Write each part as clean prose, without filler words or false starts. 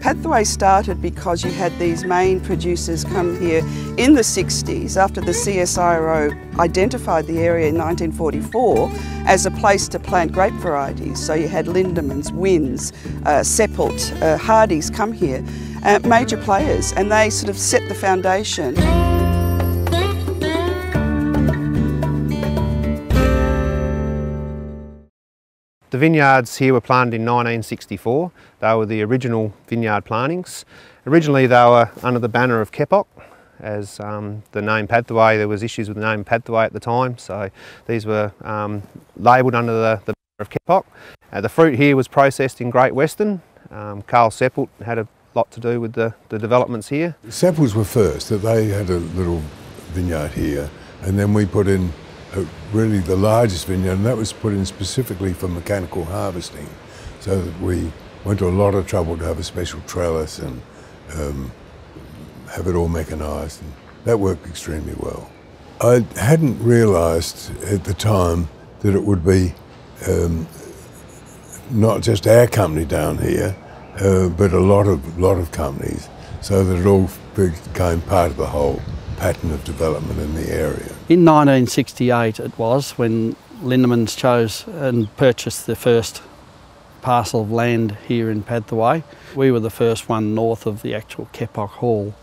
Padthaway started because you had these main producers come here in the 60s after the CSIRO identified the area in 1944 as a place to plant grape varieties. So you had Lindemans, Wynns, Seppelt, Hardy's come here, major players, and they sort of set the foundation. The vineyards here were planted in 1964. They were the original vineyard plantings. Originally they were under the banner of Keppoch. As the name Padthaway, there was issues with the name Padthaway at the time, so these were labelled under the banner of Keppoch. The fruit here was processed in Great Western. Carl Seppelt had a lot to do with the developments here. Seppelts were first, that they had a little vineyard here, and then we put in really the largest vineyard, and that was put in specifically for mechanical harvesting, so that we went to a lot of trouble to have a special trellis and have it all mechanised, and that worked extremely well. I hadn't realised at the time that it would be not just our company down here, but a lot of companies, so that it all became part of the whole pattern of development in the area. In 1968 it was when Lindemans chose and purchased the first parcel of land here in Padthaway. We were the first one north of the actual Keppoch Hall.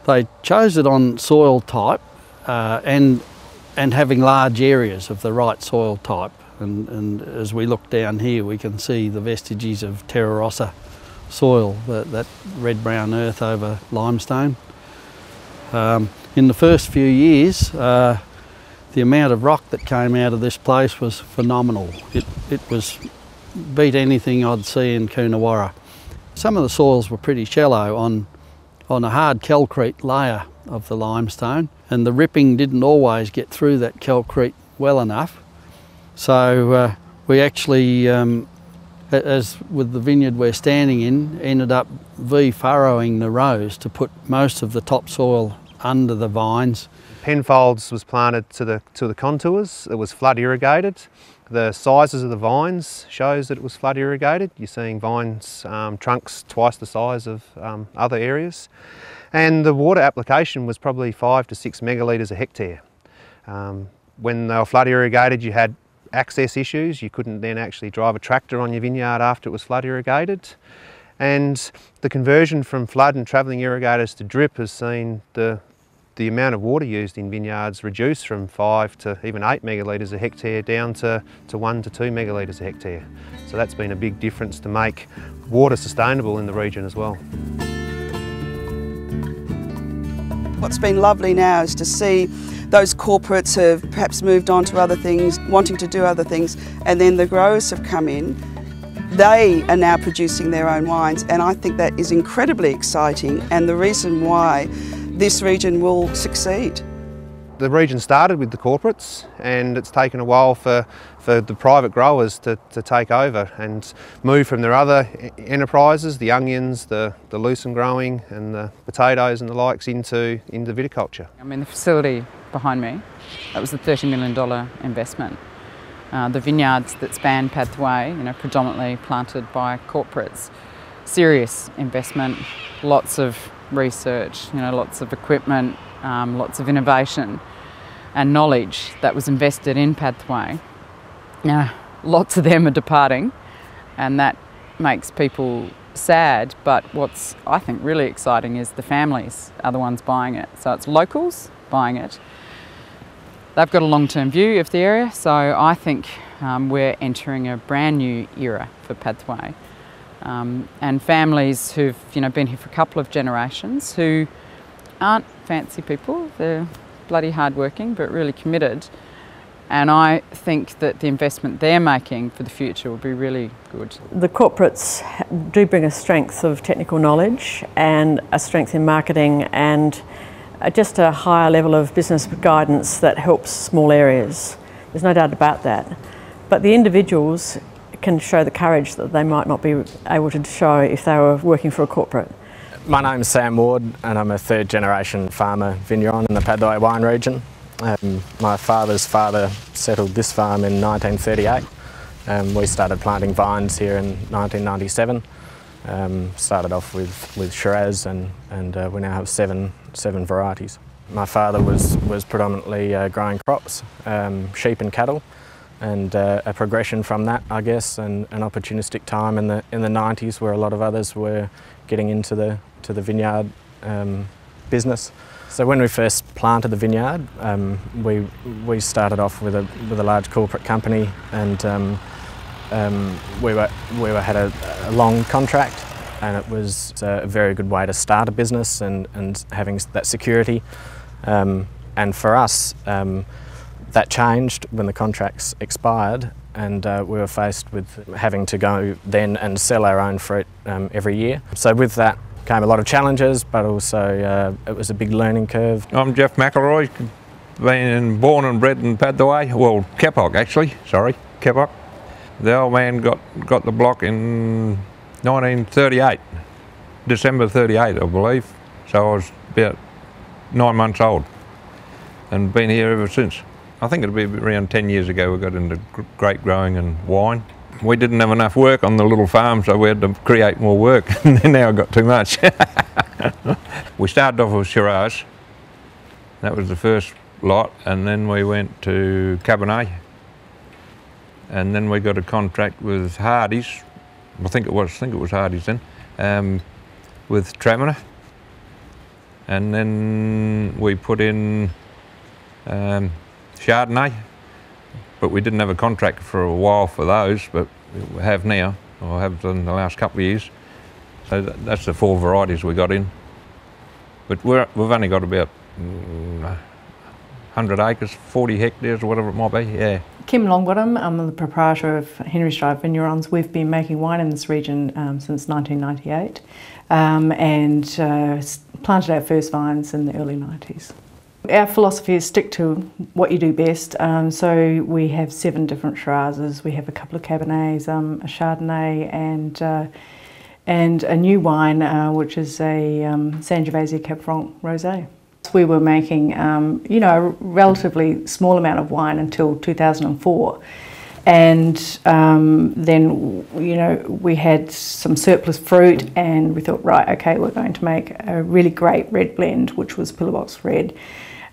They chose it on soil type and having large areas of the right soil type. And as we look down here we can see the vestiges of Terra Rossa soil, that red-brown earth over limestone. In the first few years, the amount of rock that came out of this place was phenomenal. It was beat anything I'd see in Coonawarra. Some of the soils were pretty shallow on a hard calcrete layer of the limestone, and the ripping didn't always get through that calcrete well enough. So we actually, as with the vineyard we're standing in, ended up V-furrowing the rows to put most of the topsoil under the vines. Penfolds was planted to the contours. It was flood irrigated. The sizes of the vines shows that it was flood irrigated. You're seeing vines, trunks twice the size of other areas. And the water application was probably 5 to 6 megalitres a hectare. When they were flood irrigated, you had access issues. You couldn't then actually drive a tractor on your vineyard after it was flood irrigated. And the conversion from flood and travelling irrigators to drip has seen the amount of water used in vineyards reduce from 5 to even 8 megalitres a hectare down to 1 to 2 megalitres a hectare. So that's been a big difference to make water sustainable in the region as well. What's been lovely now is to see those corporates have perhaps moved on to other things, wanting to do other things, and then the growers have come in. They are now producing their own wines, and I think that is incredibly exciting and the reason why this region will succeed. The region started with the corporates, and it's taken a while for the private growers to take over and move from their other enterprises, the onions, the lucerne growing and the potatoes and the likes into viticulture. I mean, the facility behind me, that was a $30 million investment. The vineyards that span Padthaway, predominantly planted by corporates. Serious investment, lots of research, lots of equipment, lots of innovation and knowledge that was invested in Padthaway. Now, lots of them are departing, and that makes people sad, but what's, I think, really exciting is the families are the ones buying it. So it's locals buying it. They've got a long-term view of the area, so I think we're entering a brand new era for Padthaway. And families who've been here for a couple of generations who aren't fancy people, they're bloody hard-working but really committed. And I think that the investment they're making for the future will be really good. The corporates do bring a strength of technical knowledge and a strength in marketing and just a higher level of business guidance that helps small areas. There's no doubt about that. But the individuals can show the courage that they might not be able to show if they were working for a corporate. My name's Sam Ward and I'm a third generation farmer vigneron in the Padthaway wine region. My father's father settled this farm in 1938. We started planting vines here in 1997. Started off with Shiraz, and we now have seven varieties. My father was predominantly growing crops, sheep and cattle, and a progression from that, I guess, and an opportunistic time in the 90s where a lot of others were getting into the vineyard business. So when we first planted the vineyard, we started off with a large corporate company, and we had a long contract, and it was a very good way to start a business and having that security. And for us, that changed when the contracts expired, and we were faced with having to go then and sell our own fruit every year. So with that came a lot of challenges, but also it was a big learning curve. I'm Jeff McElroy, born and bred in Padthaway, well, Keppoch actually, sorry, Keppoch. The old man got the block in 1938, December 38 I believe, so I was about 9 months old and been here ever since. I think it'll be around 10 years ago we got into grape growing and wine. We didn't have enough work on the little farm, so we had to create more work, and now I got too much. We started off with Shiraz, that was the first lot, and then we went to Cabernet, and then we got a contract with Hardy's, I think it was Hardy's then, with Traminer, and then we put in Chardonnay, but we didn't have a contract for a while for those, but we have now, or have done the last couple of years. So that's the 4 varieties we got in. But we've only got about 100 acres, 40 hectares or whatever it might be, yeah. Kim Longbottom, I'm the proprietor of Henry's Drive Vignerons. We've been making wine in this region since 1998 and planted our first vines in the early 90s. Our philosophy is stick to what you do best, so we have 7 different Shirazes. We have a couple of Cabernets, a Chardonnay, and a new wine which is a Sangiovese Cab Franc Rosé. We were making a relatively small amount of wine until 2004, and then we had some surplus fruit, and we thought, right, okay, we're going to make a really great red blend, which was Pillowbox Red.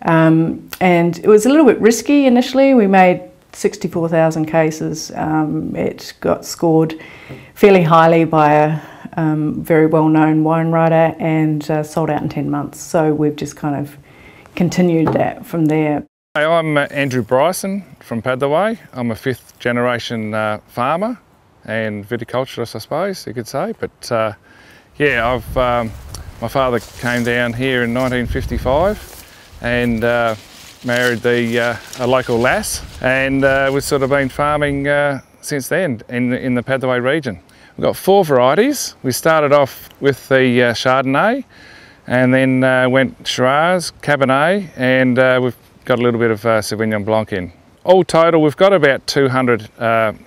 And it was a little bit risky initially. We made 64,000 cases. It got scored fairly highly by a very well-known wine writer and sold out in 10 months. So we've just kind of continued that from there. Hi, I'm Andrew Bryson from Padthaway. I'm a 5th generation farmer and viticulturist, I suppose you could say. But yeah, my father came down here in 1955 and married a local lass, and we've sort of been farming since then in the Padthaway region. We've got 4 varieties. We started off with the Chardonnay, and then went Shiraz, Cabernet, and we've got a little bit of Sauvignon Blanc in. All total, we've got about 200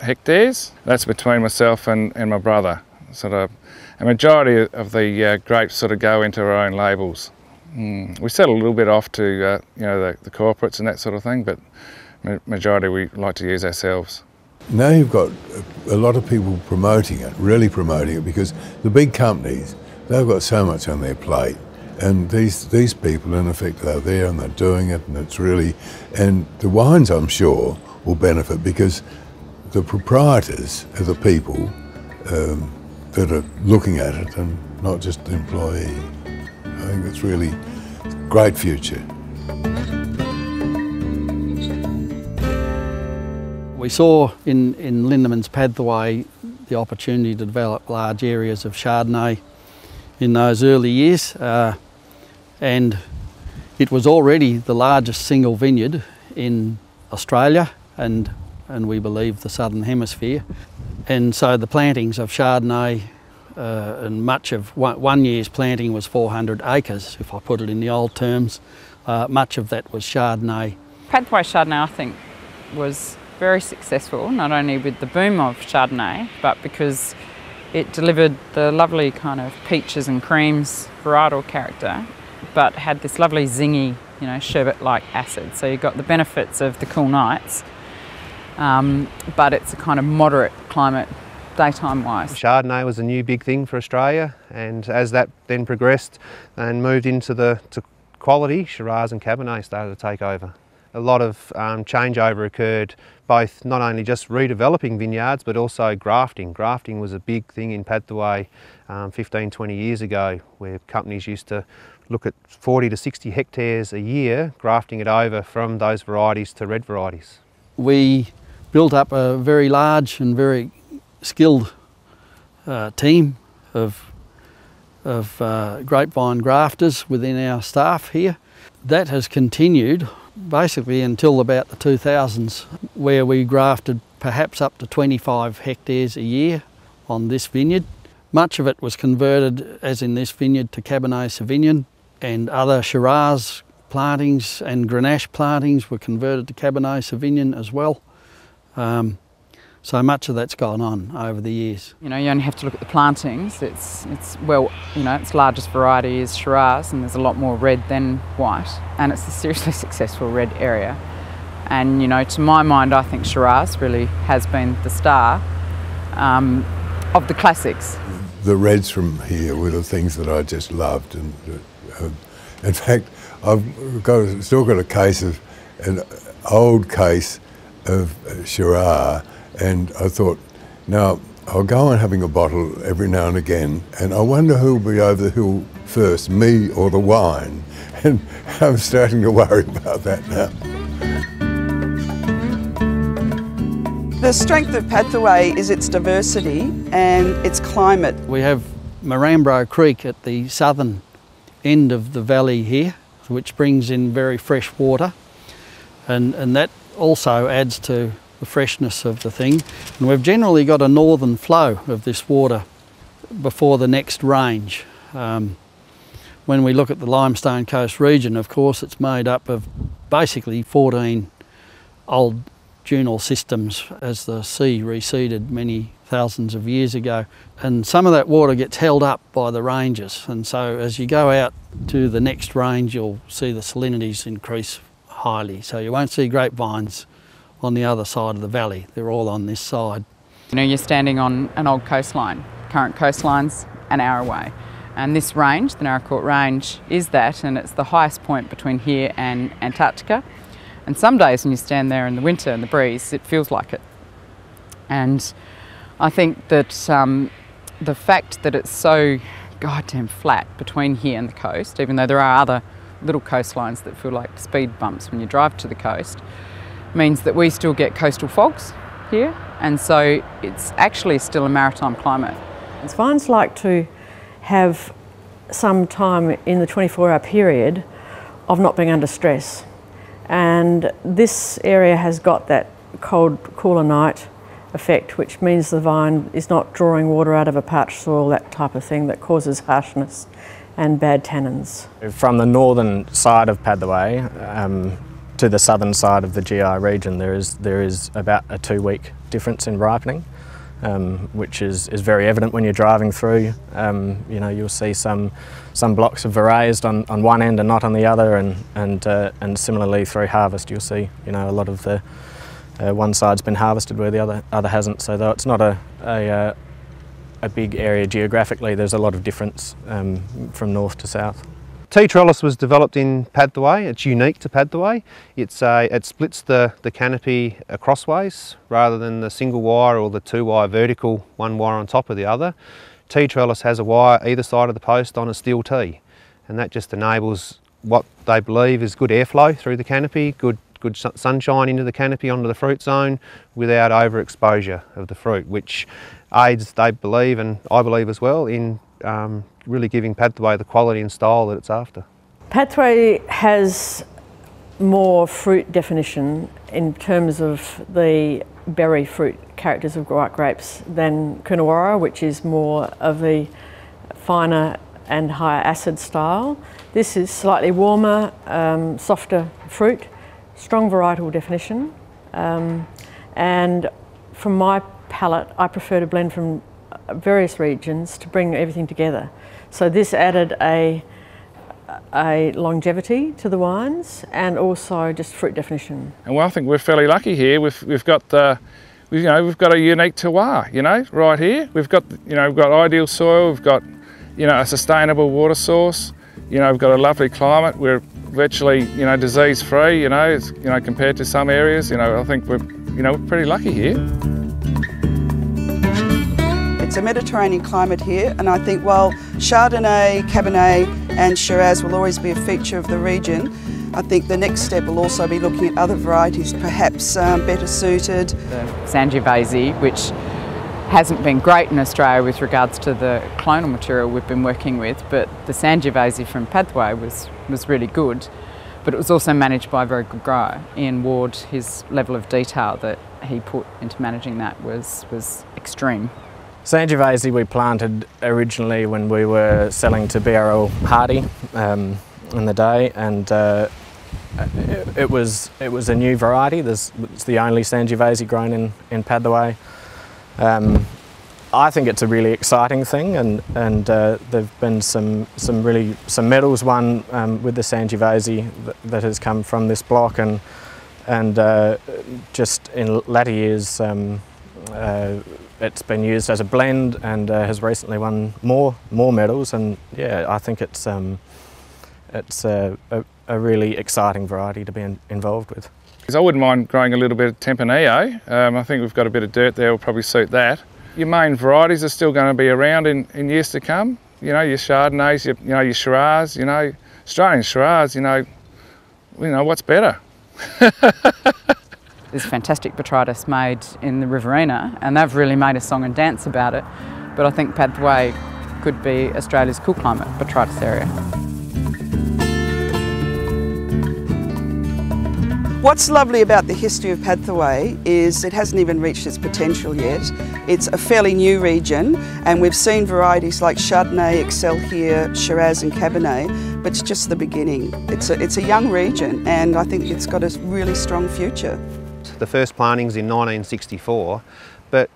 hectares. That's between myself and my brother. Sort of a majority of the grapes sort of go into our own labels. We sell a little bit off to the corporates and that sort of thing, but majority we like to use ourselves. Now you've got a lot of people promoting it, really promoting it, because the big companies, they've got so much on their plate, and these people in effect are there and they're doing it, and it's really, and the wines I'm sure will benefit because the proprietors are the people that are looking at it and not just the employee. I think it's really a great future. We saw in Lindemans Padthaway the opportunity to develop large areas of Chardonnay in those early years, and it was already the largest single vineyard in Australia and we believe the Southern Hemisphere. And so the plantings of Chardonnay and much of one year's planting was 400 acres, if I put it in the old terms. Much of that was Chardonnay. Padthaway Chardonnay, I think, was very successful, not only with the boom of Chardonnay, but because it delivered the lovely kind of peaches and creams varietal character, but had this lovely zingy, sherbet-like acid. So you got the benefits of the cool nights, but it's a kind of moderate climate daytime-wise? Chardonnay was a new big thing for Australia, and as that then progressed and moved into to quality, Shiraz and Cabernet started to take over. A lot of changeover occurred, both not only just redeveloping vineyards but also grafting. Grafting was a big thing in Padthaway 15, 20 years ago, where companies used to look at 40 to 60 hectares a year, grafting it over from those varieties to red varieties. We built up a very large and very skilled team of grapevine grafters within our staff here. That has continued basically until about the 2000s, where we grafted perhaps up to 25 hectares a year on this vineyard. Much of it was converted, as in this vineyard, to Cabernet Sauvignon, and other Shiraz plantings and Grenache plantings were converted to Cabernet Sauvignon as well. So much of that's gone on over the years. You know, you only have to look at the plantings. Well, you know, its largest variety is Shiraz, and there's a lot more red than white, and it's a seriously successful red area. And you know, to my mind, I think Shiraz really has been the star of the classics. The reds from here were the things that I just loved, and in fact, I've still got a case of an old case of Shiraz. And I thought, now I'll go on having a bottle every now and again, and I wonder who'll be over the hill first, me or the wine. And I'm starting to worry about that now. The strength of Padthaway is its diversity and its climate. We have Marambro Creek at the southern end of the valley here, which brings in very fresh water, and that also adds to the freshness of the thing. And we've generally got a northern flow of this water before the next range. When we look at the Limestone Coast region, of course, it's made up of basically 14 old dunal systems as the sea receded many thousands of years ago. And some of that water gets held up by the ranges. And so as you go out to the next range, you'll see the salinities increase highly. So you won't see grapevines on the other side of the valley. They're all on this side. You know, you're standing on an old coastline. Current coastline's an hour away. And this range, the Naracoorte Range, is that, and it's the highest point between here and Antarctica. And some days when you stand there in the winter in the breeze, it feels like it. And I think that the fact that it's so goddamn flat between here and the coast, even though there are other little coastlines that feel like speed bumps when you drive to the coast, means that we still get coastal fogs here, and so it's actually still a maritime climate. Vines like to have some time in the 24-hour period of not being under stress, and this area has got that cold, cooler night effect, which means the vine is not drawing water out of a parched soil, that type of thing that causes harshness and bad tannins. From the northern side of Padthaway to the southern side of the GI region, there is about a 2-week difference in ripening, which is very evident when you're driving through. You know, you'll see some blocks of raised on one end and not on the other, and similarly through harvest you'll see, you know, a lot of the one side's been harvested where the other hasn't. So though it's not a big area geographically, there's a lot of difference from north to south. Tea trellis was developed in Padthaway. It's unique to Padthaway. It splits the canopy acrossways rather than the single wire or the 2-wire vertical, one wire on top of the other. Tea trellis has a wire either side of the post on a steel tee, and that just enables what they believe is good airflow through the canopy, good sunshine into the canopy onto the fruit zone without overexposure of the fruit, which aids, they believe, and I believe as well, in really giving Padthaway the quality and style that it's after. Padthaway has more fruit definition in terms of the berry fruit characters of white grapes than Coonawarra, which is more of the finer and higher acid style. This is slightly warmer, softer fruit, strong varietal definition, and from my palate I prefer to blend from various regions to bring everything together. So this added a longevity to the wines and also just fruit definition. And well, I think we're fairly lucky here. We've got we've got a unique terroir, right here. We've got ideal soil, we've got, a sustainable water source, we've got a lovely climate. We're virtually, disease-free, compared to some areas. I think we're pretty lucky here. It's a Mediterranean climate here, and I think while Chardonnay, Cabernet and Shiraz will always be a feature of the region, I think the next step will also be looking at other varieties perhaps better suited. The Sangiovese, which hasn't been great in Australia with regards to the clonal material we've been working with, but the Sangiovese from Padthaway was really good. But it was also managed by a very good grower. Ian Ward, his level of detail that he put into managing that was extreme. Sangiovese we planted originally when we were selling to BRL Hardy in the day, and it was a new variety. It's the only Sangiovese grown in Padthaway. I think it's a really exciting thing, and there've been some medals won with the Sangiovese that has come from this block, and just in latter years it's been used as a blend and has recently won more medals, and yeah, I think it's a really exciting variety to be involved with. I wouldn't mind growing a little bit of Tempranillo. I think we've got a bit of dirt there, will probably suit that. Your main varieties are still going to be around in years to come. Your Chardonnays, your Shiraz, Australian Shiraz, what's better? There's fantastic botrytis made in the Riverina, and they've really made a song and dance about it. But I think Padthaway could be Australia's cool climate botrytis area. What's lovely about the history of Padthaway is it hasn't even reached its potential yet. It's a fairly new region, and we've seen varieties like Chardonnay excel here, Shiraz and Cabernet, but it's just the beginning. It's a young region, and I think it's got a really strong future. The first planting's in 1964, but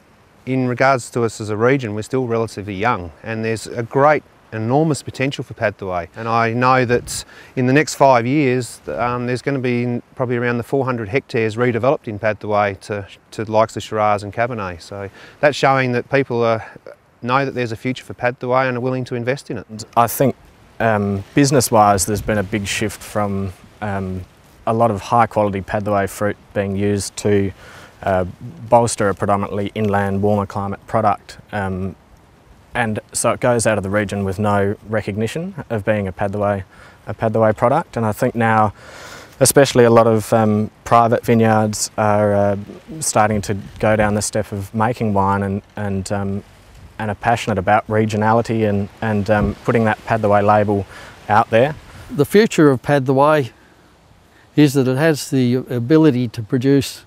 in regards to us as a region, we're still relatively young, and there's a great enormous potential for Padthaway, and I know that in the next 5 years there's going to be probably around the 400 hectares redeveloped in Padthaway to the likes of Shiraz and Cabernet. So that's showing that people know that there's a future for Padthaway and are willing to invest in it. I think business-wise there's been a big shift from a lot of high-quality Padthaway fruit being used to bolster a predominantly inland warmer climate product. And so it goes out of the region with no recognition of being a Padthaway product. And I think now, especially a lot of private vineyards are starting to go down the step of making wine and are passionate about regionality and putting that Padthaway label out there. The future of Padthaway is that it has the ability to produce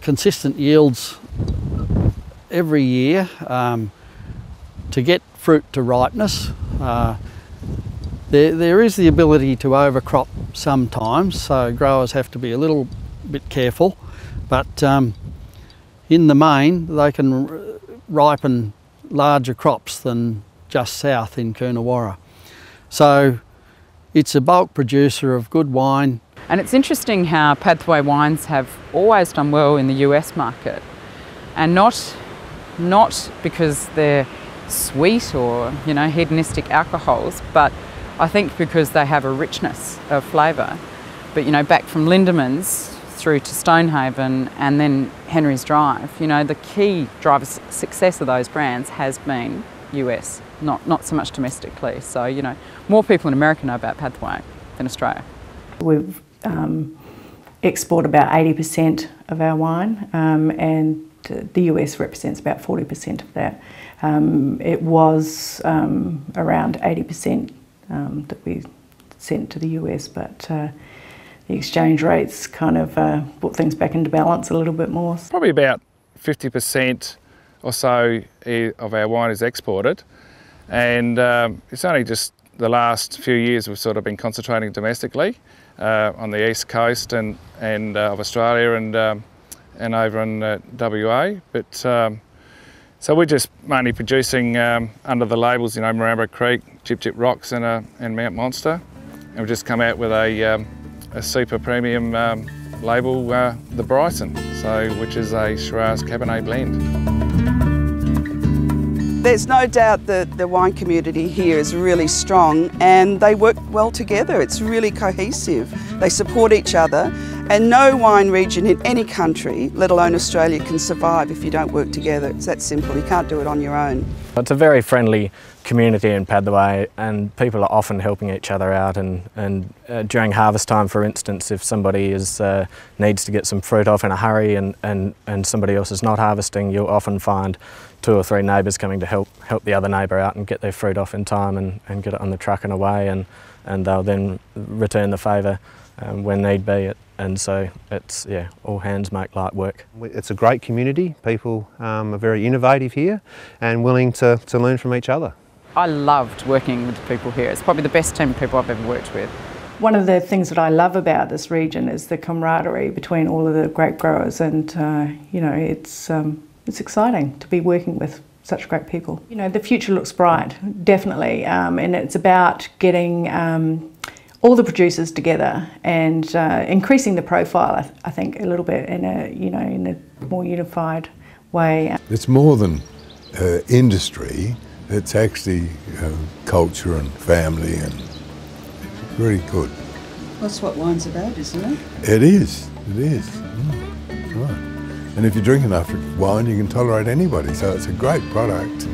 consistent yields every year, to get fruit to ripeness. There is the ability to overcrop sometimes, so growers have to be a little bit careful, but in the main they can ripen larger crops than just south in Coonawarra. So it's a bulk producer of good wine. And it's interesting how Padthaway wines have always done well in the US market, and not because they're sweet or hedonistic alcohols, but I think because they have a richness of flavour. But back from Lindemans through to Stonehaven and then Henry's Drive, the key driver success of those brands has been US, not so much domestically. So more people in America know about Padthaway than Australia. We've export about 80% of our wine, and the US represents about 40% of that. It was around 80% that we sent to the US, but the exchange rates kind of put things back into balance a little bit more. Probably about 50% or so of our wine is exported, and it's only just the last few years we've sort of been concentrating domestically on the east coast and of Australia and over in WA, but so we're just mainly producing under the labels, Marambo Creek, Jip Jip Rocks and Mount Monster, and we've just come out with a super premium label the Bryson, which is a Shiraz Cabernet blend. There's no doubt that the wine community here is really strong and they work well together. It's really cohesive. They support each other, and no wine region in any country, let alone Australia, can survive if you don't work together. It's that simple. You can't do it on your own. It's a very friendly community in Padthaway, and people are often helping each other out, and during harvest time, for instance, if somebody needs to get some fruit off in a hurry and somebody else is not harvesting, you'll often find 2 or 3 neighbours coming to help the other neighbour out and get their fruit off in time and get it on the truck and away, and they'll then return the favour when need be. And so it's, yeah, all hands make light work. It's a great community. People are very innovative here and willing to learn from each other. I loved working with the people here. It's probably the best team of people I've ever worked with. One of the things that I love about this region is the camaraderie between all of the grape growers, and you know, it's exciting to be working with such great people. You know, the future looks bright, definitely, and it's about getting all the producers together and increasing the profile, I think, a little bit in a more unified way. It's more than industry. It's actually culture and family, and it's really good. That's what wine's about, isn't it? It is. It is. Right. And if you drink enough wine, you can tolerate anybody. So it's a great product.